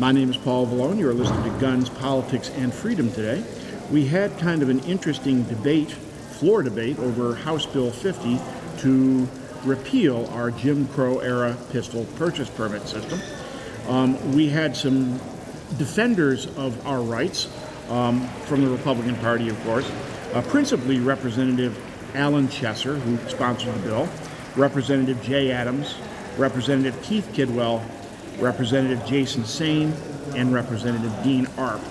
My name is Paul Valone. You are listening to Guns, Politics, and Freedom today. We had kind of an interesting debate, floor debate, over House Bill 50 to repeal our Jim Crow-era pistol purchase permit system. We had some defenders of our rights from the Republican Party, of course, principally Representative Alan Chesser, who sponsored the bill, Representative Jay Adams, Representative Keith Kidwell, Representative Jason Sain, and Representative Dean Arp.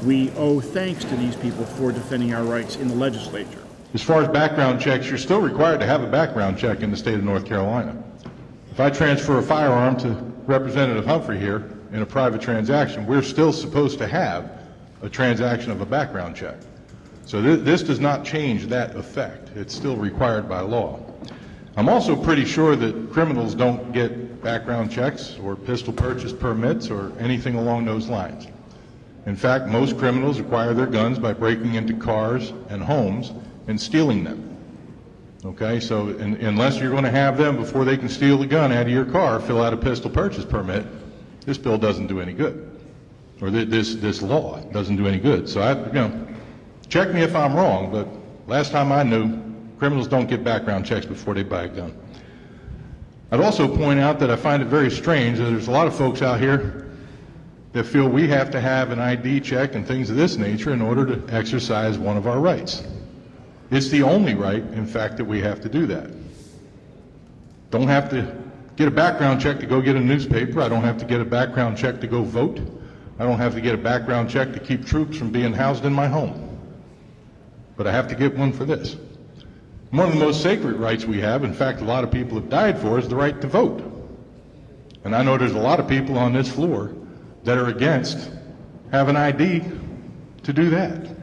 We owe thanks to these people for defending our rights in the legislature. As far as background checks, you're still required to have a background check in the state of North Carolina. If I transfer a firearm to Representative Humphrey here in a private transaction, we're still supposed to have a transaction of a background check. So this does not change that effect. It's still required by law. I'm also pretty sure that criminals don't get background checks or pistol purchase permits or anything along those lines. In fact, most criminals acquire their guns by breaking into cars and homes and stealing them. Okay, so unless you're going to have them before they can steal the gun out of your car, fill out a pistol purchase permit, this bill doesn't do any good, or this law doesn't do any good. So check me if I'm wrong, but last time I knew, criminals don't get background checks before they buy a gun. I'd also point out that I find it very strange that there's a lot of folks out here that feel we have to have an ID check and things of this nature in order to exercise one of our rights. It's the only right, in fact, that we have to do that. Don't have to get a background check to go get a newspaper. I don't have to get a background check to go vote. I don't have to get a background check to keep troops from being housed in my home. But I have to get one for this. One of the most sacred rights we have, in fact, a lot of people have died for, is the right to vote. And I know there's a lot of people on this floor that are against having ID to do that.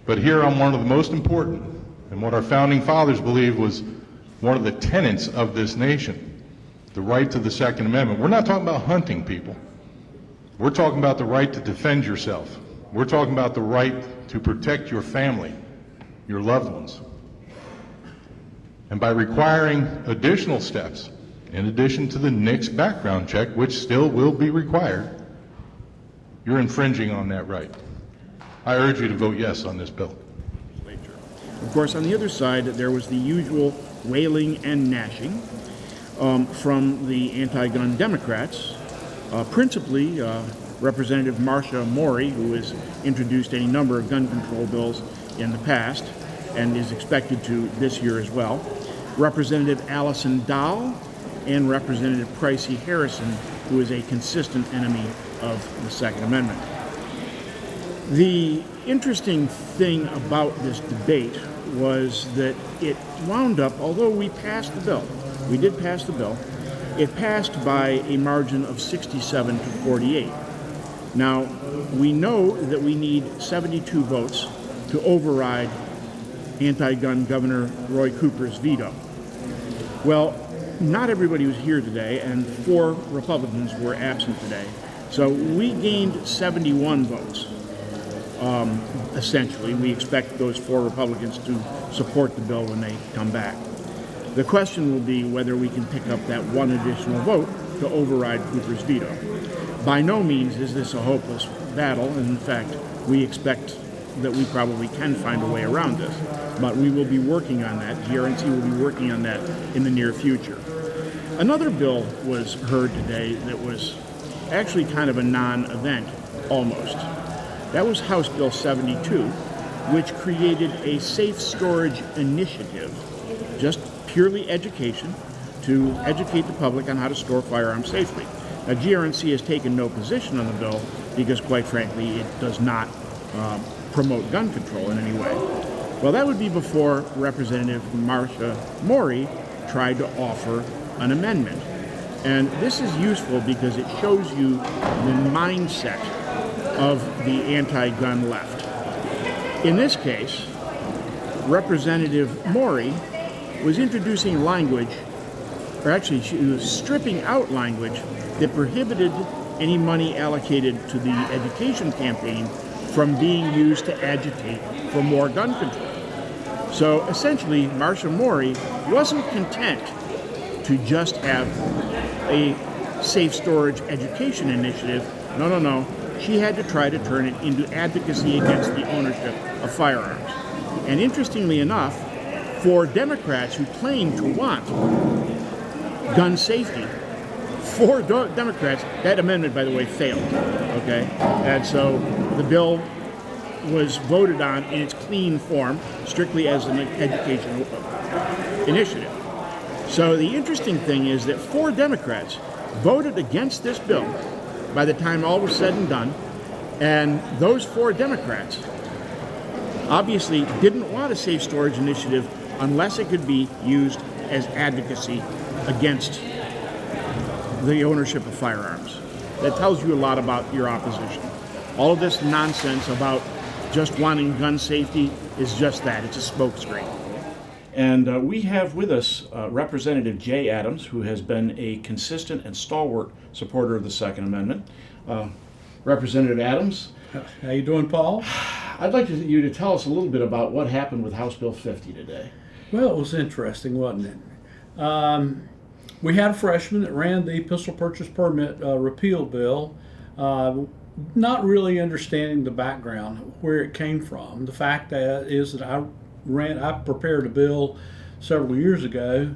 But here on one of the most important, and what our founding fathers believed was one of the tenets of this nation, the right to the Second Amendment. We're not talking about hunting people. We're talking about the right to defend yourself. We're talking about the right to protect your family, your loved ones. And by requiring additional steps, in addition to the NICS background check, which still will be required, you're infringing on that right. I urge you to vote yes on this bill. Of course, on the other side, there was the usual wailing and gnashing from the anti-gun Democrats, principally Representative Marcia Maury, who has introduced any number of gun control bills in the past and is expected to this year as well, Representative Allison Dahl, and Representative Pricey Harrison, who is a consistent enemy of the Second Amendment. The interesting thing about this debate was that it wound up, although we passed the bill, we did pass the bill, it passed by a margin of 67 to 48. Now, we know that we need 72 votes to override anti-gun Governor Roy Cooper's veto. Well, not everybody was here today, and 4 Republicans were absent today. So we gained 71 votes. Essentially, we expect those 4 Republicans to support the bill when they come back. The question will be whether we can pick up that one additional vote to override Cooper's veto. By no means is this a hopeless battle, and in fact, we expect that we probably can find a way around this. But we will be working on that. GRNC will be working on that in the near future. Another bill was heard today that was actually kind of a non-event, almost. That was House Bill 72, which created a safe storage initiative, just purely education, to educate the public on how to store firearms safely. Now, GRNC has taken no position on the bill because, quite frankly, it does not promote gun control in any way. Well, that would be before Representative Marcia Maury tried to offer an amendment. And this is useful because it shows you the mindset of the anti-gun left. In this case, Representative Maury was introducing language, or actually she was stripping out language that prohibited any money allocated to the education campaign from being used to agitate for more gun control. So essentially, Marcia Maury wasn't content to just have a safe storage education initiative No. She had to try to turn it into advocacy against the ownership of firearms. And interestingly enough, for Democrats who claim to want gun safety, for Democrats, that amendment, by the way, failed. Okay? And so the bill was voted on in its clean form, strictly as an educational initiative. So the interesting thing is that 4 Democrats voted against this bill by the time all was said and done, and those 4 Democrats obviously didn't want a safe storage initiative unless it could be used as advocacy against the ownership of firearms. That tells you a lot about your opposition. All of this nonsense about just wanting gun safety is just that. It's a smokescreen. And we have with us Representative Jay Adams, who has been a consistent and stalwart supporter of the Second Amendment. Representative Adams. How you doing, Paul? I'd like you to tell us a little bit about what happened with House Bill 50 today. Well, it was interesting, wasn't it? We had a freshman that ran the pistol purchase permit repeal bill, not really understanding the background, where it came from. The fact that is that I prepared a bill several years ago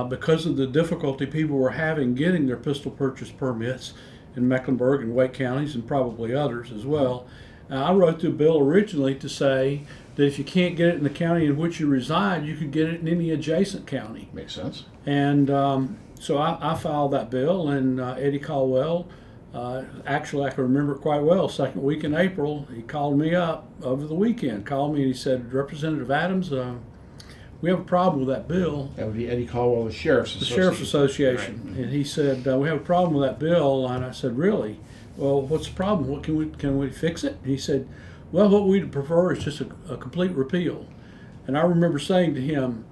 because of the difficulty people were having getting their pistol purchase permits in Mecklenburg and Wake counties and probably others as well. I wrote the bill originally to say that if you can't get it in the county in which you reside, you could get it in any adjacent county. Makes sense. And so I filed that bill, and Eddie Caldwell, actually I can remember it quite well, second week in April, he called me up over the weekend, and he said, Representative Adams, we have a problem with that bill. That would be Eddie Caldwell, the Sheriff's Association. The Sheriff's Association. Right. And he said, we have a problem with that bill. And I said, really? Well, what's the problem? What can we fix it? And he said, well, what we'd prefer is just a complete repeal. And I remember saying to him,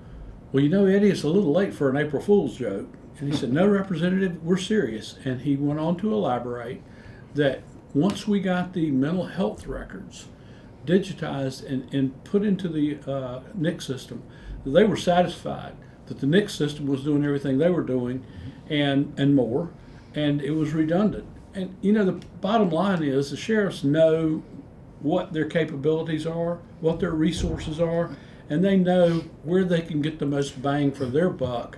well, Eddie, it's a little late for an April Fool's joke. And he said, no, Representative, we're serious. And he went on to elaborate that once we got the mental health records digitized and put into the NIC system, they were satisfied that the NIC system was doing everything they were doing and more, and it was redundant. And the bottom line is the sheriffs know what their capabilities are, what their resources are, and they know where they can get the most bang for their buck.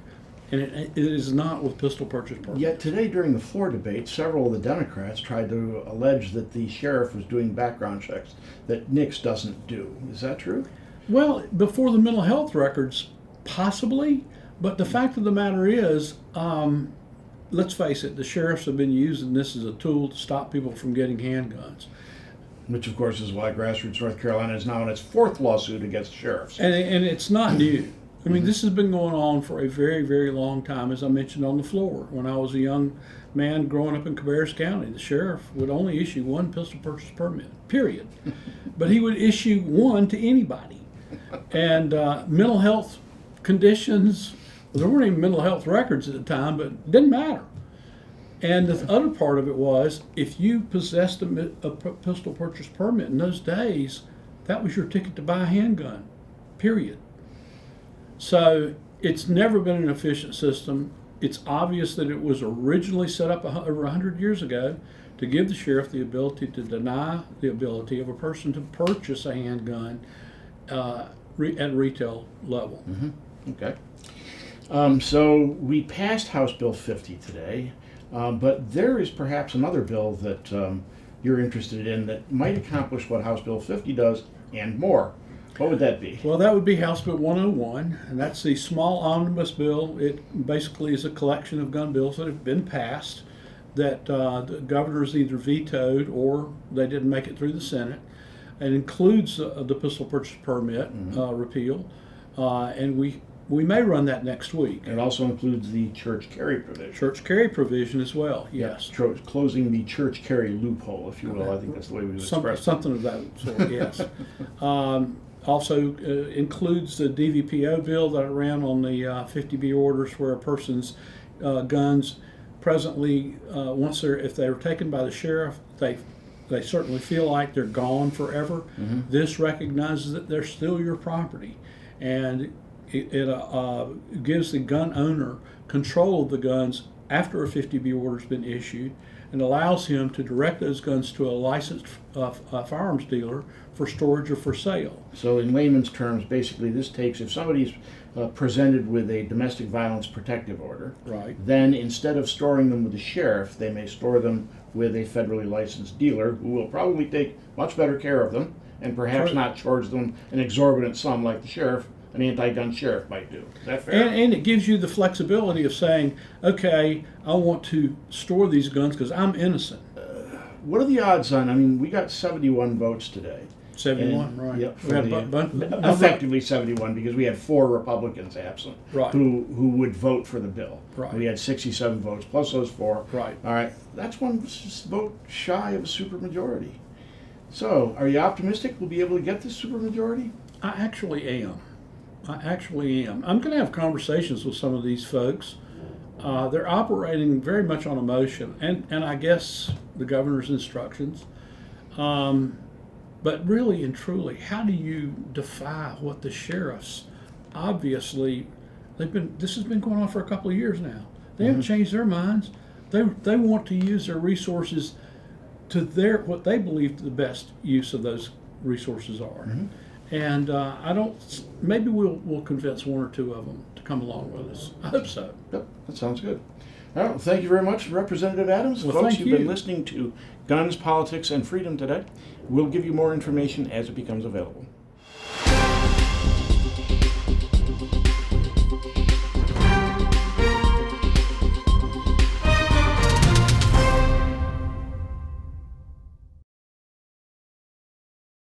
And it is not with pistol purchase permits. Yet today during the floor debate, several of the Democrats tried to allege that the sheriff was doing background checks that NICS doesn't do. Is that true? Well, before the mental health records, possibly. But the fact of the matter is, let's face it, the sheriffs have been using this as a tool to stop people from getting handguns. Which, of course, is why Grassroots North Carolina is now in its 4th lawsuit against sheriffs. And it's not new. I mean, this has been going on for a very, very long time, as I mentioned on the floor. When I was a young man growing up in Cabarrus County, the sheriff would only issue one pistol purchase permit, period. But he would issue one to anybody. And mental health conditions, there weren't even mental health records at the time, but it didn't matter. And the other part of it was, if you possessed a pistol purchase permit in those days, that was your ticket to buy a handgun, period. So it's never been an efficient system. It's obvious that it was originally set up over 100 years ago to give the sheriff the ability to deny the ability of a person to purchase a handgun at retail level. Mm-hmm. Okay. So we passed House Bill 50 today, but there is perhaps another bill that you're interested in that might accomplish what House Bill 50 does and more. What would that be? Well, that would be House Bill 101, and that's the small omnibus bill. It basically is a collection of gun bills that have been passed that the governors either vetoed or they didn't make it through the Senate. It includes the pistol purchase permit repeal, and we may run that next week. It also includes the church carry provision. Church carry provision as well, yes. Closing the church carry loophole, if you will. I think that's the way we would express it. Something of that sort, yes. Also includes the DVPO bill that I ran on the 50B orders, where a person's guns presently, if they're taken by the sheriff, they certainly feel like they're gone forever. Mm-hmm. This recognizes that they're still your property, and it gives the gun owner control of the guns after a 50B order's been issued, and allows him to direct those guns to a licensed firearms dealer for storage or for sale. So in layman's terms, basically this takes, if somebody's presented with a domestic violence protective order, Right. then instead of storing them with the sheriff, they may store them with a federally licensed dealer who will probably take much better care of them and perhaps True. not charge them an exorbitant sum like the sheriff, an anti-gun sheriff might do. Is that fair? And it gives you the flexibility of saying, okay, I want to store these guns because I'm innocent. What are the odds on, I mean, we got 71 votes today. 71, And- right. Yep, We had for a effectively 71 because we had 4 Republicans absent Right. who would vote for the bill. Right. We had 67 votes plus those 4. Right. All right, that's one vote shy of a supermajority. So, are you optimistic we'll be able to get this supermajority? I actually am. I'm going to have conversations with some of these folks. They're operating very much on emotion and I guess the governor's instructions. But really and truly, how do you defy what the sheriffs, obviously, this has been going on for a couple of years now. They haven't changed their minds. They want to use their resources to what they believe the best use of those resources are. And maybe we'll convince 1 or 2 of them to come along with us. I hope so. Yep, that sounds good. All right, well, thank you very much, Representative Adams. Well, Folks, thank you've been you. listening to Guns, Politics, and Freedom today. We'll give you more information as it becomes available.